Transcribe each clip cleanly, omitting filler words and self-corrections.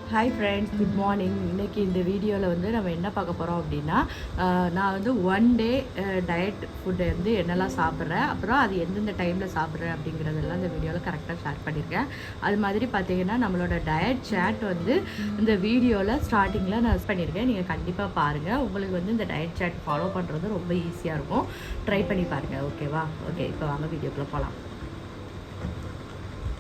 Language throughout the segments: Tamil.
Hi friends, good morning. இன்றைக்கி இந்த வீடியோவில் வந்து நம்ம என்ன பார்க்க போகிறோம் அப்படின்னா, நான் வந்து ஒன் டே டயட் ஃபுட்டு வந்து என்னெல்லாம் சாப்பிட்றேன், அப்புறம் அது எந்தெந்த டைமில் சாப்பிட்றேன் அப்படிங்கிறதெல்லாம் இந்த வீடியோவில் கரெக்டாக ஷேர் பண்ணியிருக்கேன். அது மாதிரி பார்த்தீங்கன்னா நம்மளோட டயட் சேட் வந்து இந்த வீடியோவில் ஸ்டார்டிங்கில் நான் பண்ணியிருக்கேன். நீங்கள் கண்டிப்பாக பாருங்கள். உங்களுக்கு வந்து இந்த டயட் சேட் ஃபாலோ பண்ணுறது ரொம்ப ஈஸியாக இருக்கும். ட்ரை பண்ணி பாருங்கள். ஓகேவா? ஓகே, இப்போ வாங்க வீடியோக்குள்ளே போகலாம்.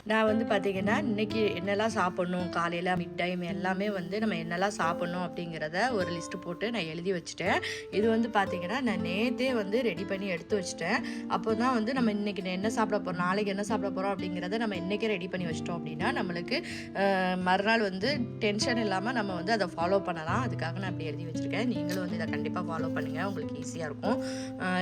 நான் வந்து பார்த்திங்கன்னா இன்றைக்கி என்னெல்லாம் சாப்பிட்ணும், காலையில் மிட் டைம் எல்லாமே வந்து நம்ம என்னெல்லாம் சாப்பிட்ணும் அப்படிங்கிறத ஒரு லிஸ்ட்டு போட்டு நான் எழுதி வச்சுட்டேன். இது வந்து பார்த்திங்கன்னா நான் நேற்றே வந்து ரெடி பண்ணி எடுத்து வச்சுட்டேன். அப்போ தான் வந்து நம்ம இன்றைக்கி என்ன சாப்பிட போகிறோம், நாளைக்கு என்ன சாப்பிட போகிறோம் அப்படிங்கிறத நம்ம இன்றைக்கே ரெடி பண்ணி வச்சிட்டோம் அப்படின்னா நம்மளுக்கு மறுநாள் வந்து டென்ஷன் இல்லாமல் நம்ம வந்து அதை ஃபாலோ பண்ணலாம். அதுக்காக நான் அப்படி எழுதி வச்சுருக்கேன். நீங்களும் வந்து இதை கண்டிப்பாக ஃபாலோ பண்ணுங்கள், உங்களுக்கு ஈஸியாக இருக்கும்.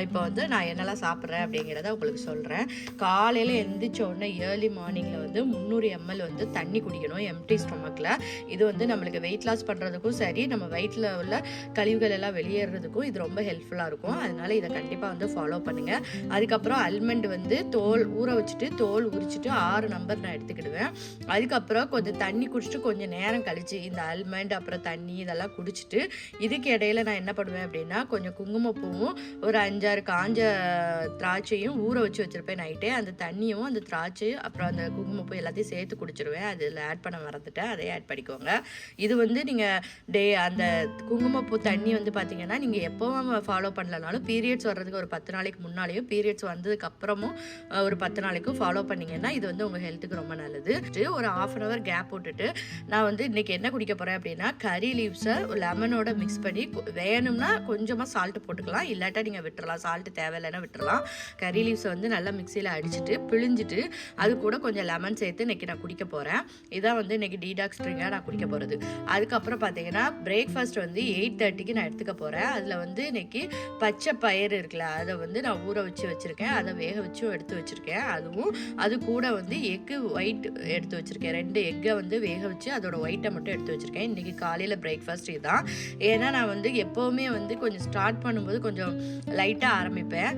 இப்போ வந்து நான் என்னெல்லாம் சாப்பிட்றேன் அப்படிங்கிறத உங்களுக்கு சொல்கிறேன். காலையில் எழுந்திரிச்ச உடனே ஏர்லி மார்னிங் வந்து 300 ml வந்து தண்ணி குடிக்கணும் எம்டி ஸ்டொமக்கில். இது வந்து நம்மளுக்கு வெயிட் லாஸ் பண்ணுறதுக்கும் சரி, நம்ம வயிற்றில் உள்ள கழிவுகள் எல்லாம் வெளியேறதுக்கும் இது ரொம்ப ஹெல்ப்ஃபுல்லாக இருக்கும். அதனால இதை கண்டிப்பாக வந்து ஃபாலோ பண்ணுங்கள். அதுக்கப்புறம் அல்மண்ட் வந்து தோல் ஊற வச்சுட்டு தோல் உரிச்சிட்டு 6 நம்பர் நான் எடுத்துக்கிடுவேன். அதுக்கப்புறம் கொஞ்சம் தண்ணி குடிச்சிட்டு கொஞ்சம் நேரம் கழிச்சு இந்த அல்மண்ட் அப்புறம் தண்ணி இதெல்லாம் குடிச்சிட்டு இதுக்கு இடையில நான் என்ன பண்ணுவேன் அப்படின்னா கொஞ்சம் குங்குமப்பூவும் ஒரு 5-6 காஞ்ச திராட்சையும் ஊற வச்சு வச்சுருப்பேன் நைட்டே. அந்த தண்ணியும் அந்த திராட்சை அப்புறம் அந்த குங்குமப்பூ எல்லாத்தையும் சேர்த்து குடிச்சிருவேன். அதில் ஆட் பண்ண மறந்துட்டேன், அதை ஆட் பண்ணிக்கோங்க. இது வந்து நீங்கள் அந்த குங்குமப்பூ தண்ணி வந்து பார்த்தீங்கன்னா நீங்கள் எப்போவும் ஃபாலோ பண்ணலனாலும் பீரியட்ஸ் வர்றதுக்கு ஒரு 10 நாளைக்கு முன்னாலேயும் பீரியட்ஸ் வந்ததுக்கு அப்புறமும் ஒரு 10 நாளைக்கும் ஃபாலோ பண்ணிங்கன்னா இது வந்து உங்கள் ஹெல்த்துக்கு ரொம்ப நல்லது. ஒரு 1/2 hour கேப் விட்டுட்டு நான் வந்து இன்றைக்கி என்ன குடிக்க போகிறேன் அப்படின்னா கறி லீவ்ஸை லெமனோட மிக்ஸ் பண்ணி வேணும்னா கொஞ்சமாக சால்ட்டு போட்டுக்கலாம், இல்லாட்டா நீங்கள் விட்டுறலாம். சால்ட்டு தேவையில்லைன்னா விட்டுறலாம். கறி லீவ்ஸை வந்து நல்லா மிக்சியில் அடிச்சுட்டு பிழிஞ்சிட்டு அது கூட கொஞ்சம் லெமன் சேர்த்து இன்றைக்கி நான் குடிக்க போகிறேன். இதான் வந்து இன்றைக்கி டீடாக்ஸ் ட்ரிங்காக நான் குடிக்க போகிறது. அதுக்கப்புறம் பார்த்தீங்கன்னா பிரேக்ஃபாஸ்ட் வந்து 8:30க்கு நான் எடுத்துக்க போகிறேன். அதில் வந்து இன்றைக்கி பச்சை பயிறு இருக்குல்ல, அதை வந்து நான் ஊற வச்சு வச்சுருக்கேன். அதை வேக வச்சும் எடுத்து வச்சுருக்கேன். அது கூட வந்து எக்கு ஒயிட் எடுத்து வச்சுருக்கேன். 2 எக்கை வந்து வேக வச்சு அதோட ஒயிட்டை மட்டும் எடுத்து வச்சுருக்கேன். இன்றைக்கி காலையில் பிரேக்ஃபாஸ்ட் இதுதான். ஏன்னா நான் வந்து எப்போவுமே வந்து கொஞ்சம் ஸ்டார்ட் பண்ணும்போது கொஞ்சம் லைட்டாக ஆரம்பிப்பேன்.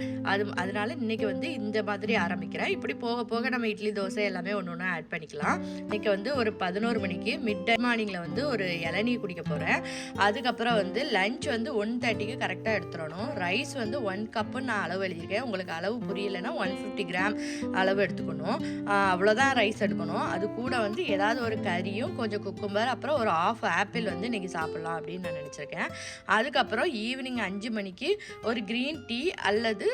அதனால இன்றைக்கி வந்து இந்த மாதிரி ஆரம்பிக்கிறேன். இப்படி போக போக நம்ம இட்லி தோசை எல்லாமே ஒன்று ஒன்றா ஆட் பண்ணிக்கலாம். இன்றைக்கி வந்து ஒரு 11 மணிக்கு மிட் மார்னிங்கில் வந்து ஒரு இளநீ குடிக்க போகிறேன். அதுக்கப்புறம் வந்து லஞ்ச் வந்து 1:30க்கு கரெக்டாக எடுத்துடணும். ரைஸ் வந்து 1 கப்புன்னு நான் அளவு எழுதியிருக்கேன். உங்களுக்கு அளவு புரியலைன்னா 150 கிராம் அளவு எடுத்துக்கணும். அவ்வளோதான் ரைஸ் எடுக்கணும். அது கூட வந்து ஏதாவது ஒரு கறியும் கொஞ்சம் குக்கும்பர் அப்புறம் ஒரு 1/2 ஆப்பிள் வந்து இன்றைக்கி சாப்பிட்லாம் அப்படின்னு நான் நினச்சிருக்கேன். அதுக்கப்புறம் ஈவினிங் 5 மணிக்கு ஒரு க்ரீன் டீ அல்லது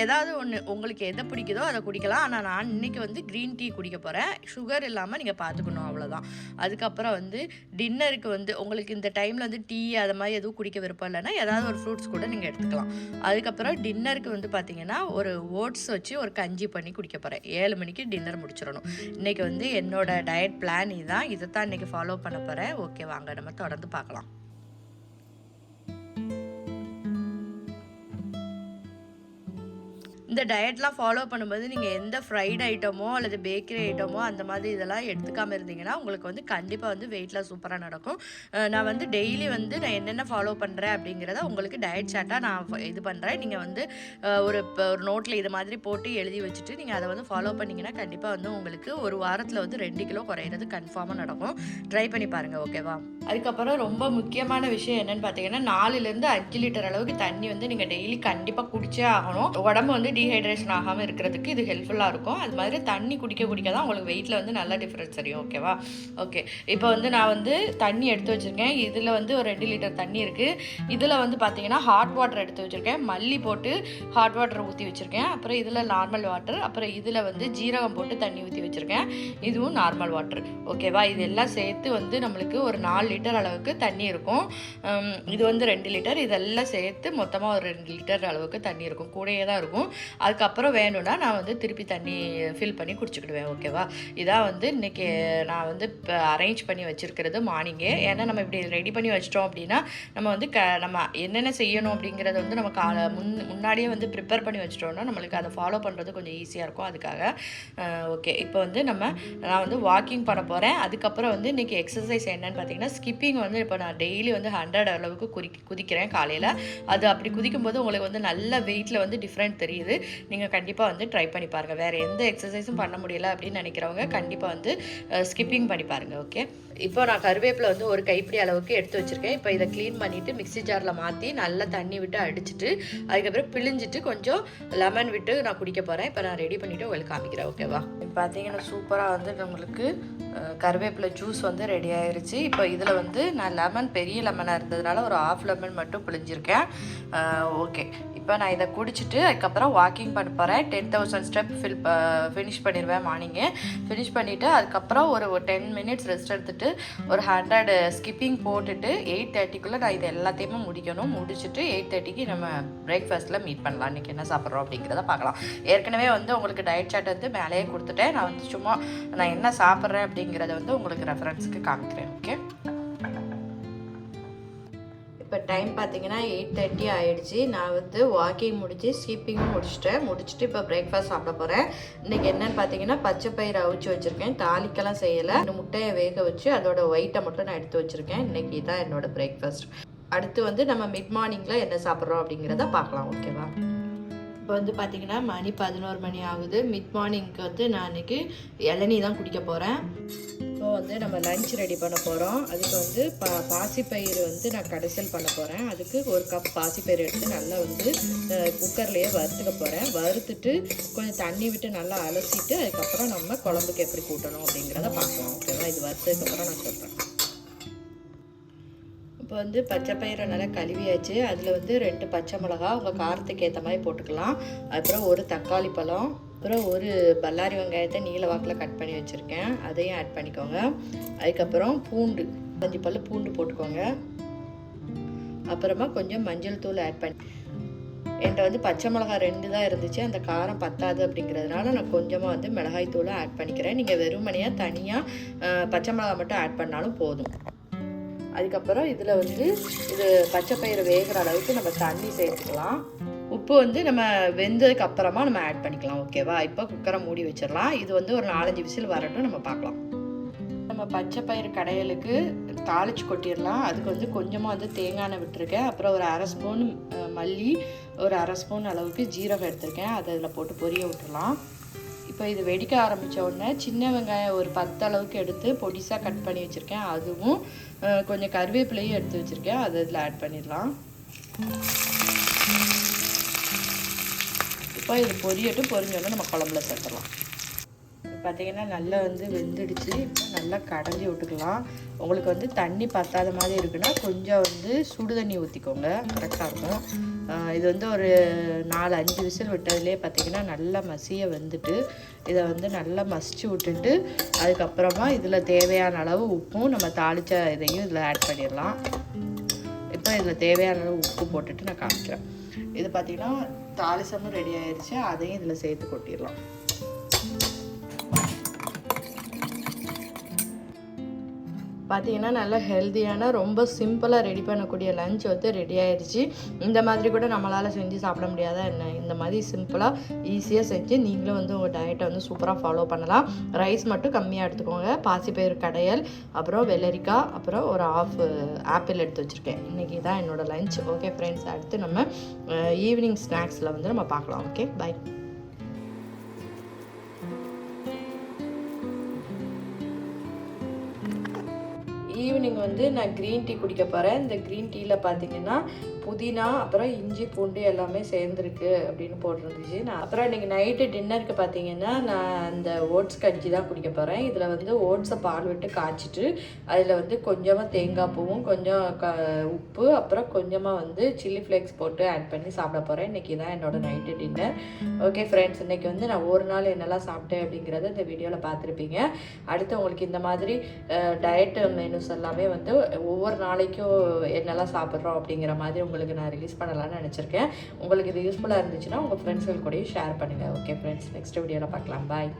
ஏதாவது ஒன்று உங்களுக்கு எதை பிடிக்குதோ அதை குடிக்கலாம். ஆனால் நான் இன்றைக்கி வந்து க்ரீன் டீ குடிக்க போகிறேன். சுகர் இல்லாமல் நீங்கள் பார்த்துக்கணும், அவ்வளோதான். அதுக்கப்புறம் வந்து டின்னருக்கு வந்து உங்களுக்கு இந்த டைமில் வந்து டீ அது மாதிரி எதுவும் குடிக்க விருப்பம் இல்லைன்னா ஏதாவது ஒரு ஃப்ரூட்ஸ் கூட நீங்கள் எடுத்துக்கலாம். அதுக்கப்புறம் டின்னருக்கு வந்து பார்த்திங்கன்னா ஒரு ஓட்ஸ் வச்சு ஒரு கஞ்சி பண்ணி குடிக்க போகிறேன். 7 மணிக்கு டின்னர் முடிச்சிடணும். இன்றைக்கி வந்து என்னோடய டயட் பிளான் இதுதான். இதை தான் இன்றைக்கி ஃபாலோ பண்ண போகிறேன். ஓகே, வாங்க நம்ம தொடர்ந்து பார்க்கலாம். இந்த டயட்லாம் ஃபாலோ பண்ணும்போது நீங்கள் எந்த ஃப்ரைட் ஐட்டமோ அல்லது பேக்கரி ஐட்டமோ அந்த மாதிரி இதெல்லாம் எடுத்துக்காமல் இருந்தீங்கன்னா உங்களுக்கு வந்து கண்டிப்பாக வந்து வெயிட்லாம் சூப்பராக நடக்கும். நான் வந்து டெய்லி வந்து நான் என்னென்ன ஃபாலோ பண்ணுறேன் அப்படிங்கிறத உங்களுக்கு டயட் சார்ட்டாக நான் இது பண்ணுறேன். நீங்கள் வந்து ஒரு நோட்டில் இது மாதிரி போட்டு எழுதி வச்சுட்டு நீங்கள் அதை வந்து ஃபாலோ பண்ணிங்கன்னா கண்டிப்பாக வந்து உங்களுக்கு ஒரு வாரத்தில் வந்து 2 கிலோ குறையிறது கன்ஃபார்மாக நடக்கும். ட்ரை பண்ணி பாருங்கள், ஓகேவா? அதுக்கப்புறம் ரொம்ப முக்கியமான விஷயம் என்னென்னு பார்த்தீங்கன்னா 4-5 லிட்டர் அளவுக்கு தண்ணி வந்து நீங்கள் டெய்லி கண்டிப்பாக குடிச்சே ஆகணும். உடம்பு வந்து டீஹைட்ரேஷன் ஆகாமல் இருக்கிறதுக்கு இது ஹெல்ப்ஃபுல்லாக இருக்கும். அது மாதிரி தண்ணி குடிக்க தான் உங்களுக்கு வெயிட்டில் வந்து நல்ல டிஃப்ரென்ஸ் தெரியும், ஓகேவா? ஓகே, இப்போ வந்து நான் வந்து தண்ணி எடுத்து வச்சுருக்கேன். இதில் வந்து ஒரு 2 லிட்டர் தண்ணி இருக்குது. இதில் வந்து பார்த்தீங்கன்னா ஹாட் வாட்டர் எடுத்து வச்சுருக்கேன். மல்லி போட்டு ஹாட் வாட்டர் ஊற்றி வச்சுருக்கேன். அப்புறம் இதில் நார்மல் வாட்டர், அப்புறம் இதில் வந்து ஜீரகம் போட்டு தண்ணி ஊற்றி வச்சுருக்கேன். இதுவும் நார்மல் வாட்டர், ஓகேவா? இதெல்லாம் சேர்த்து வந்து நம்மளுக்கு ஒரு 4 லிட்டர் அளவுக்கு தண்ணி இருக்கும். இது வந்து 2 லிட்டர். இதெல்லாம் சேர்த்து மொத்தமாக ஒரு 2 லிட்டர் அளவுக்கு தண்ணி இருக்கும், கூடயே தான் இருக்கும். அதுக்கப்புறம் வேணும்னா நான் வந்து திருப்பி தண்ணி ஃபில் பண்ணி குடிச்சுக்கிடுவேன், ஓகேவா? இதான் வந்து இன்றைக்கி நான் வந்து இப்போ அரேஞ்ச் பண்ணி வச்சுருக்கிறது மார்னிங்கே. ஏன்னா நம்ம இப்படி ரெடி பண்ணி வச்சிட்டோம் அப்படின்னா நம்ம வந்து நம்ம என்னென்ன செய்யணும் அப்படிங்கிறத வந்து நம்ம முன்னாடியே வந்து ப்ரிப்பேர் பண்ணி வச்சிட்டோம்னா நம்மளுக்கு அதை ஃபாலோ பண்ணுறது கொஞ்சம் ஈஸியாக இருக்கும். அதுக்காக ஓகே, இப்போ வந்து நான் வந்து வாக்கிங் பண்ண போகிறேன். அதுக்கப்புறம் வந்து இன்றைக்கி எக்ஸசைஸ் என்னன்னு பார்த்தீங்கன்னா ஸ்கிப்பிங் வந்து இப்போ நான் டெய்லி வந்து 100 அளவுக்கு குதிக்கிறேன் காலையில். அது அப்படி குதிக்கும்போது உங்களுக்கு வந்து நல்ல வெயிட்டில் வந்து டிஃப்ரெண்ட் தெரியுது. நீங்கள் கண்டிப்பாக வந்து ட்ரை பண்ணி பாருங்கள். வேறு எந்த எக்ஸசைஸும் பண்ண முடியல அப்படின்னு நினைக்கிறவங்க கண்டிப்பாக வந்து ஸ்கிப்பிங் பண்ணி பாருங்கள். ஓகே, இப்போ நான் கருவேப்பிலை வந்து ஒரு கைப்பிடி அளவுக்கு எடுத்து வச்சுருக்கேன். இப்போ இதை க்ளீன் பண்ணிவிட்டு மிக்ஸி ஜாரில் மாற்றி நல்லா தண்ணி விட்டு அடிச்சுட்டு அதுக்கப்புறம் பிழிஞ்சிட்டு கொஞ்சம் லெமன் விட்டு நான் குடிக்க போகிறேன். இப்போ நான் ரெடி பண்ணிவிட்டு உங்களுக்கு காமிக்கிறேன். ஓகேவா, இப்போ பார்த்தீங்கன்னா சூப்பராக வந்து நம்மளுக்கு கருவேப்பிலை ஜூஸ் வந்து ரெடி ஆயிடுச்சு. இப்போ இதில் வந்து நான் லெமன் பெரிய லெமனாக இருந்ததுனால ஒரு ஆஃப் லெமன் மட்டும் பிழிஞ்சிருக்கேன். ஓகே, இப்போ நான் இதை குடிச்சிட்டு அதுக்கப்புறம் வாக்கிங் பண்ண போகிறேன். 10,000 ஸ்டெப் ஃபினிஷ் பண்ணிடுவேன். மார்னிங்கு ஃபினிஷ் பண்ணிவிட்டு அதுக்கப்புறம் ஒரு 10 மினிட்ஸ் ரெஸ்ட் எடுத்துகிட்டு ஒரு 100 ஸ்கிப்பிங் போட்டுட்டு 8:30க்குள்ளே நான் இது எல்லாத்தையுமே முடிக்கணும். முடிச்சுட்டு 8:30க்கு நம்ம பிரேக்ஃபாஸ்ட்டில் மீட் பண்ணலாம். இன்றைக்கி என்ன சாப்பிட்றோம் அப்படிங்கிறத பார்க்கலாம். ஏற்கனவே வந்து உங்களுக்கு டயட் சார்ட் வந்து மேலேயே கொடுத்துட்டேன். நான் வந்து சும்மா நான் என்ன சாப்பிட்றேன் அப்படிங்கிறத வந்து உங்களுக்கு ரெஃபரன்ஸுக்கு காமிக்கிறேன். ஓகே, இப்போ டைம் பார்த்தீங்கன்னா 8:30 ஆகிடுச்சு. நான் வந்து வாக்கிங் முடிச்சு ஸ்கிப்பிங்கும் முடிச்சுட்டு இப்போ பிரேக்ஃபாஸ்ட் சாப்பிட போகிறேன். இன்றைக்கி என்னென்னு பார்த்தீங்கன்னா பச்சை பயிறு அவிச்சு வச்சுருக்கேன். தாளிக்கெல்லாம் செய்யலை. இந்த முட்டையை வேக வச்சு அதோட ஒயிட்டை மட்டும் நான் எடுத்து வச்சுருக்கேன். இன்றைக்கி தான் என்னோட பிரேக்ஃபாஸ்ட். அடுத்து வந்து நம்ம மிட் மார்னிங்கில் என்ன சாப்பிட்றோம் அப்படிங்கிறத பார்க்கலாம். ஓகேவா, இப்போ வந்து பார்த்திங்கன்னா மணி 11 மணி ஆகுது. மிட் மார்னிங்க்கு வந்து நான் இன்றைக்கி இளநீ தான் குடிக்க போகிறேன். இப்போ வந்து நம்ம லஞ்ச் ரெடி பண்ண போகிறோம். அதுக்கு வந்து பாசிப்பயிறு வந்து நான் கடைசல் பண்ண போகிறேன். அதுக்கு 1 கப் பாசிப்பயிறு எடுத்து நல்லா வந்து குக்கர்லேயே வறுத்துக்க போகிறேன். வறுத்துட்டு கொஞ்சம் தண்ணி விட்டு நல்லா அலசிட்டு அதுக்கப்புறம் நம்ம குழம்புக்கு எப்படி கூட்டணும் அப்படிங்கிறத பார்க்கலாம். ஓகேவா, இது வறுத்ததுக்கப்புறம் நான் சொல்கிறேன். இப்போ வந்து பச்சை பயிரை நல்லா கழுவியாச்சு. அதில் வந்து 2 பச்சை மிளகா உங்கள் காரத்துக்கு ஏற்ற மாதிரி போட்டுக்கலாம். அப்புறம் ஒரு தக்காளி பழம், அப்புறம் ஒரு பல்லாரி வெங்காயத்தை நீல வாக்கில் கட் பண்ணி வச்சுருக்கேன். அதையும் ஆட் பண்ணிக்கோங்க. அதுக்கப்புறம் பூண்டு 5 பல்லு பூண்டு போட்டுக்கோங்க. அப்புறமா கொஞ்சம் மஞ்சள் தூள் ஆட் பண்ணி, என்கிட்ட வந்து பச்சை மிளகா 2 தான் இருந்துச்சு. அந்த காரம் பத்தாது அப்படிங்கிறதுனால நான் கொஞ்சமாக வந்து மிளகாய் தூளை ஆட் பண்ணிக்கிறேன். நீங்கள் வெறுமனையாக தனியாக பச்சை மிளகா மட்டும் ஆட் பண்ணாலும் போதும். அதுக்கப்புறம் இதில் வந்து இது பச்சை பயிறு வேகிற அளவுக்கு நம்ம தண்ணி சேர்த்துக்கலாம். உப்பு வந்து நம்ம வெந்ததுக்கு அப்புறமா நம்ம ஆட் பண்ணிக்கலாம். ஓகேவா, இப்போ குக்கரை மூடி வச்சிடலாம். இது வந்து ஒரு 4-5 விசில் வரட்டும், நம்ம பார்க்கலாம். நம்ம பச்சை பயிறு கடையலுக்கு தாளித்து கொட்டிடலாம். அதுக்கு வந்து கொஞ்சமாக வந்து தேங்காய் எண்ணெய் விட்டுருக்கேன். அப்புறம் ஒரு 1/2 ஸ்பூன் மல்லி, ஒரு 1/2 ஸ்பூன் அளவுக்கு ஜீரகம் எடுத்திருக்கேன். அதை அதில் போட்டு பொரிய விட்டுடலாம். இப்போ இது வெடிக்க ஆரம்பித்த உடனே சின்ன வெங்காயம் ஒரு 10 அளவுக்கு எடுத்து பொடிசாக கட் பண்ணி வச்சுருக்கேன். அதுவும் கொஞ்சம் கருவேப்பிலையும் எடுத்து வச்சுருக்கேன். அதை இதில் ஆட் பண்ணிடலாம். இப்போ இது பொரிஞ்சோடனே நம்ம குழம்புல சேர்த்துடலாம். பார்த்திங்கன்னா நல்லா வந்து வெந்துடுச்சு. இப்போ நல்லா கடைஞ்சி விட்டுக்கலாம். உங்களுக்கு வந்து தண்ணி பத்தாத மாதிரி இருக்குன்னா கொஞ்சம் வந்து சுடு தண்ணி ஊற்றிக்கோங்க, கரெக்டாக இருக்கும். இது வந்து ஒரு 4-5 விசில் விட்டதுலேயே பார்த்திங்கன்னா நல்லா மசிய வெந்துட்டு இதை வந்து நல்லா மசிச்சு விட்டுட்டு அதுக்கப்புறமா இதில் தேவையான அளவு உப்பும் நம்ம தாளித்த இதையும் இதில் ஆட் பண்ணிடலாம். இப்போ இதில் தேவையான அளவு உப்பு போட்டுட்டு நான் காமிக்கிறேன். இது பார்த்திங்கன்னா தாளிசமும் ரெடி ஆயிடுச்சு. அதையும் இதில் சேர்த்து கொட்டிடலாம். பார்த்தீங்கன்னா நல்லா ஹெல்த்தியான ரொம்ப சிம்பிளாக ரெடி பண்ணக்கூடிய லஞ்ச் வந்து ரெடி ஆயிடுச்சு. இந்த மாதிரி கூட நம்மளால் செஞ்சு சாப்பிட முடியாதா என்ன? இந்த மாதிரி சிம்பிளாக ஈஸியாக செஞ்சு நீங்களும் வந்து உங்கள் டயட்டை வந்து சூப்பராக ஃபாலோ பண்ணலாம். ரைஸ் மட்டும் கம்மியாக எடுத்துக்கோங்க. பாசிப்பயிறு கடையல், அப்புறம் வெள்ளரிக்காய், அப்புறம் ஒரு ஆப்பிள் எடுத்து வச்சுருக்கேன். இன்றைக்கி தான் என்னோடய லஞ்ச். ஓகே ஃப்ரெண்ட்ஸ், அடுத்து நம்ம ஈவினிங் ஸ்நாக்ஸில் வந்து நம்ம பார்க்கலாம். Okay, by. ஈவினிங் வந்து நான் க்ரீன் டீ குடிக்க போகிறேன். இந்த க்ரீன் டீயில் பார்த்தீங்கன்னா புதினா, அப்புறம் இஞ்சி பூண்டு எல்லாமே சேர்ந்துருக்கு அப்படின்னு போட்டிருந்துச்சு. நான் அப்புறம் இன்றைக்கி நைட்டு டின்னருக்கு பார்த்தீங்கன்னா நான் அந்த ஓட்ஸ் கஞ்சி தான் குடிக்க போகிறேன். இதில் வந்து ஓட்ஸை பால் விட்டு காய்ச்சிட்டு அதில் வந்து கொஞ்சமாக தேங்காய் பூவும் கொஞ்சம் உப்பு அப்புறம் கொஞ்சமாக வந்து சில்லி ஃப்ளேக்ஸ் போட்டு ஆட் பண்ணி சாப்பிட போகிறேன். இன்றைக்கி தான் என்னோடய நைட்டு டின்னர். ஓகே ஃப்ரெண்ட்ஸ், இன்றைக்கி வந்து நான் ஒரு நாள் என்னெல்லாம் சாப்பிட்டேன் அப்படிங்கிறத இந்த வீடியோவில் பார்த்துருப்பீங்க. அடுத்து உங்களுக்கு இந்த மாதிரி டயட் மெனுஸ் எல்லாமே வந்து ஒவ்வொரு நாளைக்கும் என்னெல்லாம் சாப்பிட்றோம் அப்படிங்கிற மாதிரி உங்களுக்கு நான் ரிலீஸ் பண்ணலாம்னு நினச்சிருக்கேன். உங்களுக்கு இது யூஸ்ஃபுல்லாக இருந்துச்சுன்னா உங்கள் ஃப்ரெண்ட்ஸ்கள் கூடயும் ஷேர் பண்ணுங்கள். ஓகே ஃப்ரெண்ட்ஸ், நெக்ஸ்ட் வீடியோவில் பார்க்கலாம். பாய்.